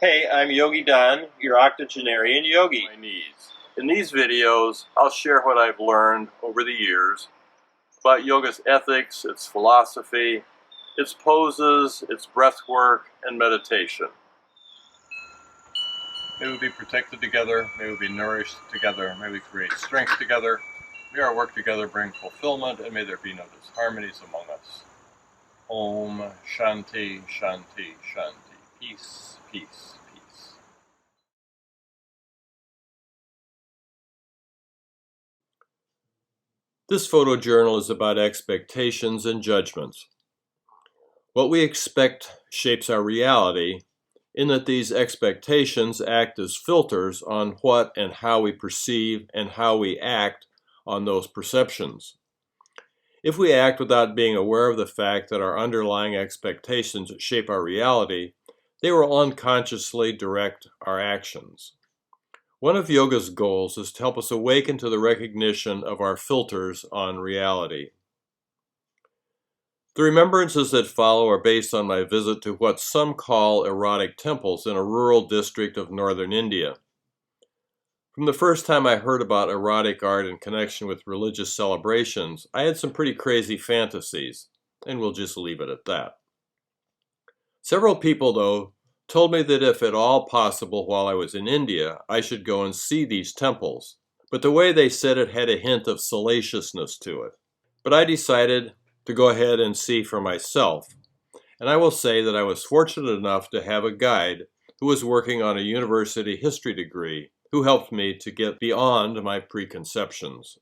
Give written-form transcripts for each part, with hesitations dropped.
Hey, I'm Yogi Don, your octogenarian yogi. My knees. In these videos, I'll share what I've learned over the years about yoga's ethics, its philosophy, its poses, its breath work, and meditation. May we be protected together, may we be nourished together, may we create strength together, may our work together bring fulfillment, and may there be no disharmonies among us. Om Shanti, Shanti, Shanti. Peace, peace, peace. This photojournal is about expectations and judgments. What we expect shapes our reality, in that these expectations act as filters on what and how we perceive and how we act on those perceptions. If we act without being aware of the fact that our underlying expectations shape our reality, they will unconsciously direct our actions. One of yoga's goals is to help us awaken to the recognition of our filters on reality. The remembrances that follow are based on my visit to what some call erotic temples in a rural district of northern India. From the first time I heard about erotic art in connection with religious celebrations, I had some pretty crazy fantasies, and we'll just leave it at that. Several people, though, told me that if at all possible while I was in India, I should go and see these temples, but the way they said it had a hint of salaciousness to it. But I decided to go ahead and see for myself, and I will say that I was fortunate enough to have a guide who was working on a university history degree who helped me to get beyond my preconceptions.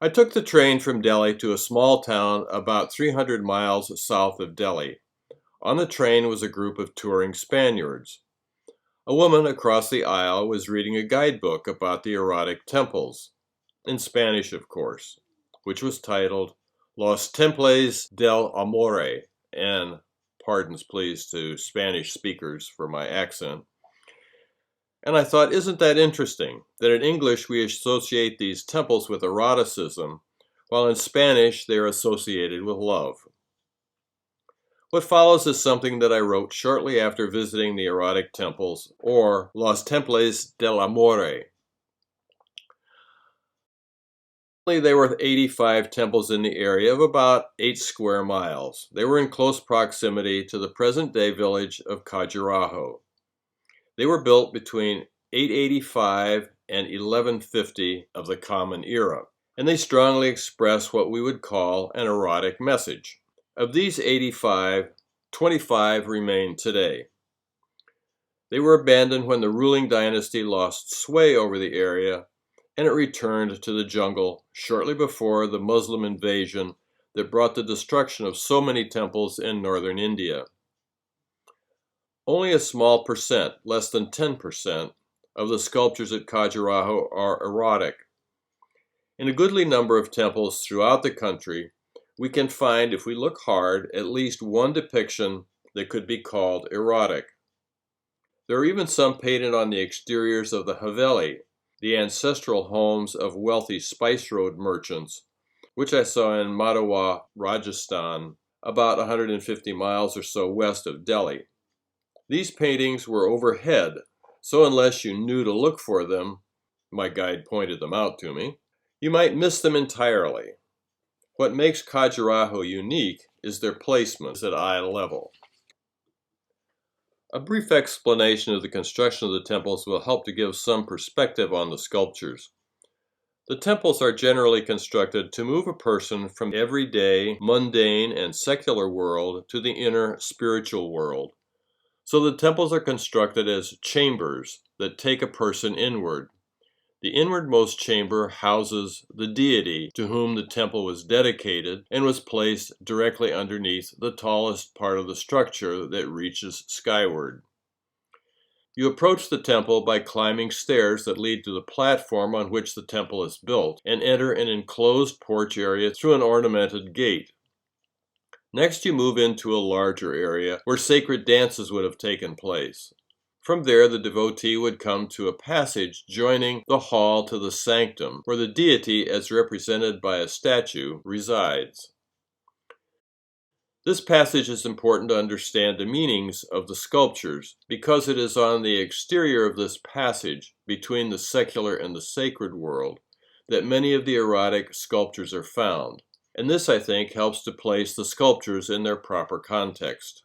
I took the train from Delhi to a small town about 300 miles south of Delhi. On the train was a group of touring Spaniards. A woman across the aisle was reading a guidebook about the erotic temples, in Spanish of course, which was titled Los Temples del Amore, and pardons please to Spanish speakers for my accent. And I thought, isn't that interesting, that in English we associate these temples with eroticism, while in Spanish they are associated with love. What follows is something that I wrote shortly after visiting the erotic temples, or Los Temples del Amore. There were 85 temples in the area of about 8 square miles. They were in close proximity to the present-day village of Khajuraho. They were built between 885 and 1150 of the Common Era, and they strongly express what we would call an erotic message. Of these 85, 25 remain today. They were abandoned when the ruling dynasty lost sway over the area, and it returned to the jungle shortly before the Muslim invasion that brought the destruction of so many temples in northern India. Only a small percent, less than 10%, of the sculptures at Khajuraho are erotic. In a goodly number of temples throughout the country, we can find, if we look hard, at least one depiction that could be called erotic. There are even some painted on the exteriors of the Haveli, the ancestral homes of wealthy spice road merchants, which I saw in Madhwa, Rajasthan, about 150 miles or so west of Delhi. These paintings were overhead, so unless you knew to look for them, my guide pointed them out to me, you might miss them entirely. What makes Khajuraho unique is their placement at eye level. A brief explanation of the construction of the temples will help to give some perspective on the sculptures. The temples are generally constructed to move a person from the everyday, mundane, and secular world to the inner spiritual world. So the temples are constructed as chambers that take a person inward. The inwardmost chamber houses the deity to whom the temple was dedicated and was placed directly underneath the tallest part of the structure that reaches skyward. You approach the temple by climbing stairs that lead to the platform on which the temple is built, and enter an enclosed porch area through an ornamented gate. Next, you move into a larger area where sacred dances would have taken place. From there, the devotee would come to a passage joining the hall to the sanctum, where the deity, as represented by a statue, resides. This passage is important to understand the meanings of the sculptures, because it is on the exterior of this passage, between the secular and the sacred world, that many of the erotic sculptures are found, and this, I think, helps to place the sculptures in their proper context.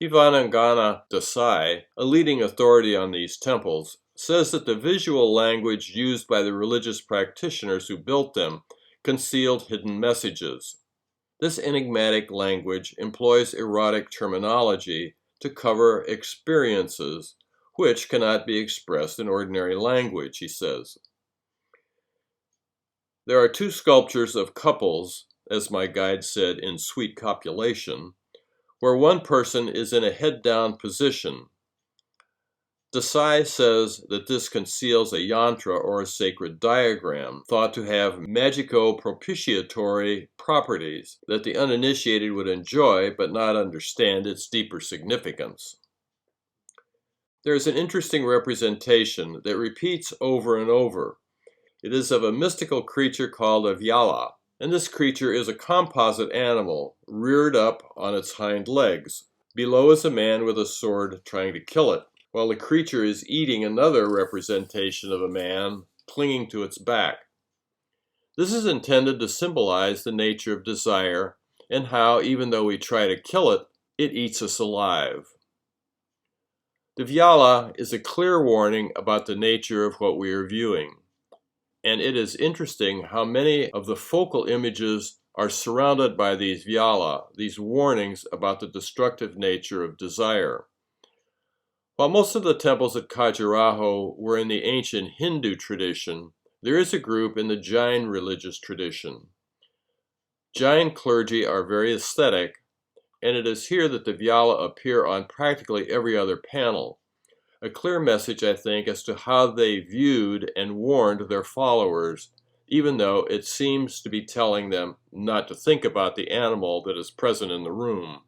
Ivanangana Desai, a leading authority on these temples, says that the visual language used by the religious practitioners who built them concealed hidden messages. This enigmatic language employs erotic terminology to cover experiences which cannot be expressed in ordinary language, he says. There are two sculptures of couples, as my guide said, in sweet copulation, where one person is in a head-down position. Desai says that this conceals a yantra or a sacred diagram, thought to have magico-propitiatory properties that the uninitiated would enjoy but not understand its deeper significance. There is an interesting representation that repeats over and over. It is of a mystical creature called a Vyala, and this creature is a composite animal reared up on its hind legs. Below is a man with a sword trying to kill it, while the creature is eating another representation of a man clinging to its back. This is intended to symbolize the nature of desire and how, even though we try to kill it, it eats us alive. The Vyala is a clear warning about the nature of what we are viewing, and it is interesting how many of the focal images are surrounded by these Vyala, these warnings about the destructive nature of desire. While most of the temples at Khajuraho were in the ancient Hindu tradition, there is a group in the Jain religious tradition. Jain clergy are very aesthetic, and it is here that the Vyala appear on practically every other panel. A clear message, I think, as to how they viewed and warned their followers, even though it seems to be telling them not to think about the animal that is present in the room.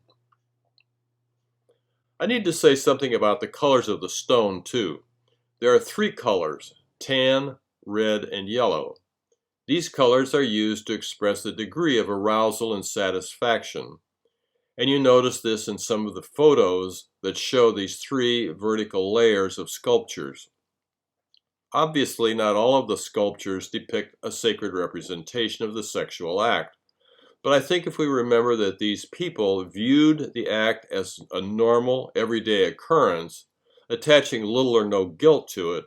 I need to say something about the colors of the stone, too. There are three colors: tan, red, and yellow. These colors are used to express the degree of arousal and satisfaction. And you notice this in some of the photos that show these three vertical layers of sculptures. Obviously, not all of the sculptures depict a sacred representation of the sexual act. But I think if we remember that these people viewed the act as a normal, everyday occurrence, attaching little or no guilt to it,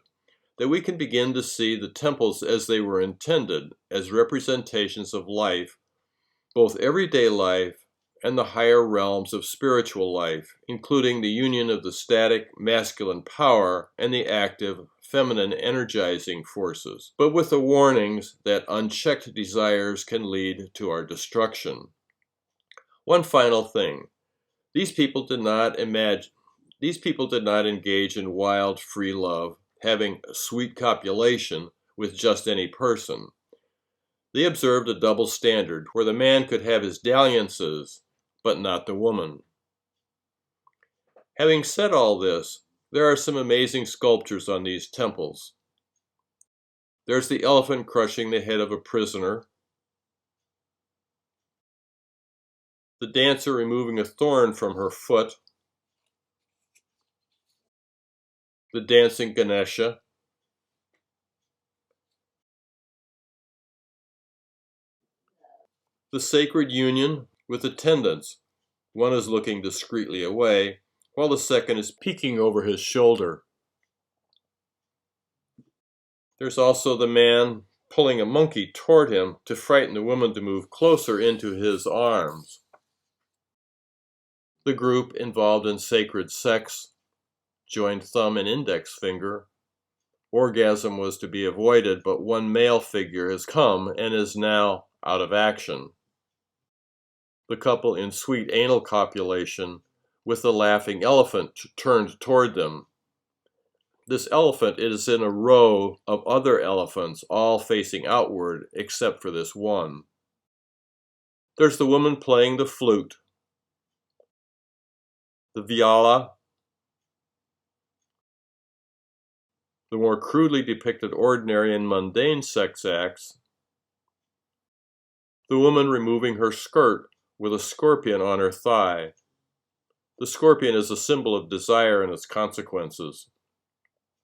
that we can begin to see the temples as they were intended, as representations of life, both everyday life and the higher realms of spiritual life, including the union of the static masculine power and the active feminine energizing forces, but with the warnings that unchecked desires can lead to our destruction. One final thing. These people did not engage in wild, free love, having sweet copulation with just any person. They observed a double standard, where the man could have his dalliances, but not the woman. Having said all this, there are some amazing sculptures on these temples. There's the elephant crushing the head of a prisoner, the dancer removing a thorn from her foot, the dancing Ganesha, the sacred union with attendants. One is looking discreetly away, while the second is peeking over his shoulder. There's also the man pulling a monkey toward him to frighten the woman to move closer into his arms. The group involved in sacred sex, joined thumb and index finger. Orgasm was to be avoided, but one male figure has come and is now out of action. The couple in sweet anal copulation with the laughing elephant turned toward them. This elephant is in a row of other elephants, all facing outward except for this one. There's the woman playing the flute, the Vyala, the more crudely depicted ordinary and mundane sex acts, the woman removing her skirt with a scorpion on her thigh. The scorpion is a symbol of desire and its consequences.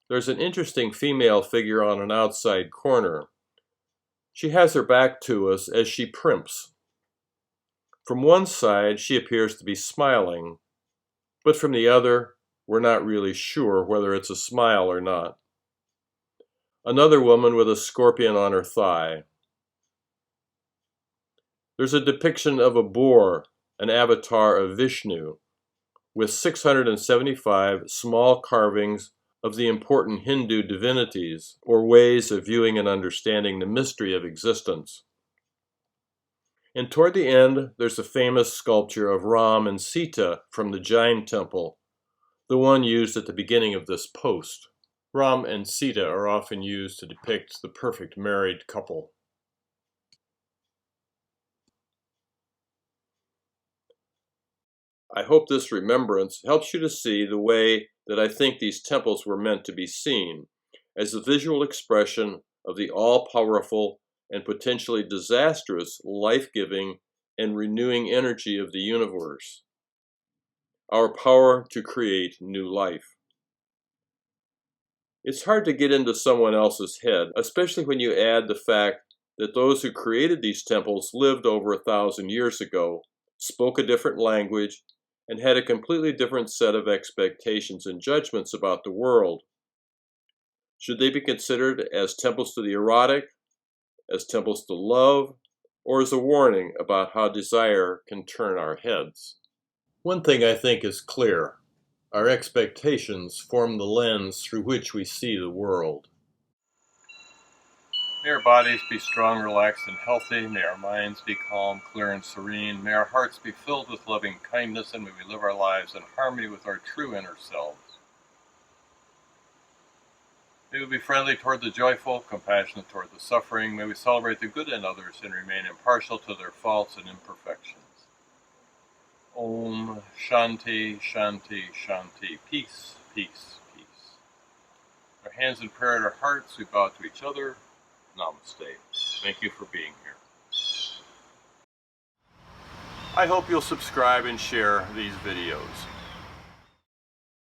There's an interesting female figure on an outside corner. She has her back to us as she primps. From one side, she appears to be smiling, but from the other, we're not really sure whether it's a smile or not. Another woman with a scorpion on her thigh. There's a depiction of a boar, an avatar of Vishnu, with 675 small carvings of the important Hindu divinities, or ways of viewing and understanding the mystery of existence. And toward the end, there's a famous sculpture of Ram and Sita from the Jain temple, the one used at the beginning of this post. Ram and Sita are often used to depict the perfect married couple. I hope this remembrance helps you to see the way that I think these temples were meant to be seen, as a visual expression of the all-powerful and potentially disastrous life-giving and renewing energy of the universe. Our power to create new life. It's hard to get into someone else's head, especially when you add the fact that those who created these temples lived over 1,000 years ago, spoke a different language, and had a completely different set of expectations and judgments about the world. Should they be considered as temples to the erotic, as temples to love, or as a warning about how desire can turn our heads? One thing I think is clear. Our expectations form the lens through which we see the world. May our bodies be strong, relaxed, and healthy. May our minds be calm, clear, and serene. May our hearts be filled with loving kindness, and may we live our lives in harmony with our true inner selves. May we be friendly toward the joyful, compassionate toward the suffering. May we celebrate the good in others and remain impartial to their faults and imperfections. Om Shanti, Shanti, Shanti. Peace, peace, peace. Our hands in prayer at our hearts, we bow to each other. Namaste. Thank you for being here. I hope you'll subscribe and share these videos.